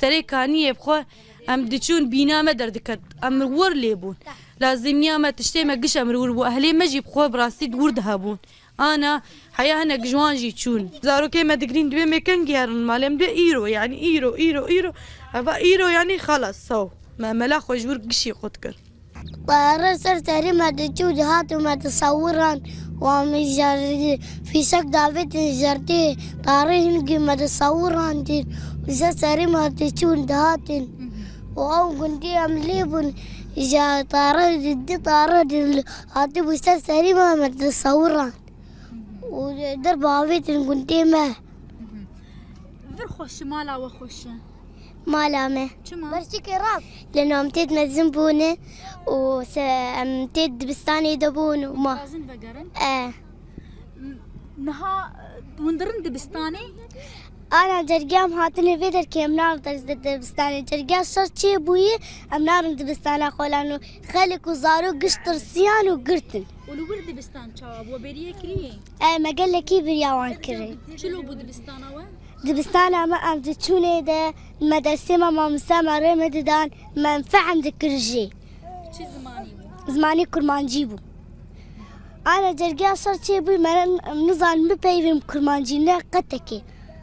دفتري كانية بخوا ام دچون بينامه دردكت امر ور ليبون لازم ياما تشتي قش امر ور واهلي مجي بخوا براسي دور دهبون انا حيا هنا جوان جي تشون زارو كيما دقرين دبي مكان جيرن مالم دي ايرو يعني ايرو ابا ايرو يعني خلاص سو ما ملاخ وجور قشي قدكر طائرة سرسري ما تجود هاتو ما تصوران ومجر في سك دافيت جرتي طارين نجي ما تصوران دين وسرسري ما تجود هاتين وأو كنتي أمليبون إجا طارة دي طارة هاتي وسرسري ما تصوران ودرب هافيت كنتي ما ذر خوش مالا وخوش مالا ما برشي كراب لأنه أمتيت مزنبونة وأمتيت بستاني دبون وما لازم بقرن آه نها وندرن دبستاني أنا جرجام هاتني فيدر كي أمنار دبستاني جرجام صرتشي بوي أمنار دبستانا خولانو خلك وزارو قشطر سيان وقرتن ولو دبستان شاب وبريه كريه مقالة كي برياوان كري شلو بو دبستانا وين دبستانا ما أم تشوني ده مدرسة ما مسامة رمد دان منفعم ذكرجي شي زماني بو زماني كرمان جيبو أنا جرجع صرت شيء بي من نظام ببيفم كرمان جينا قتكي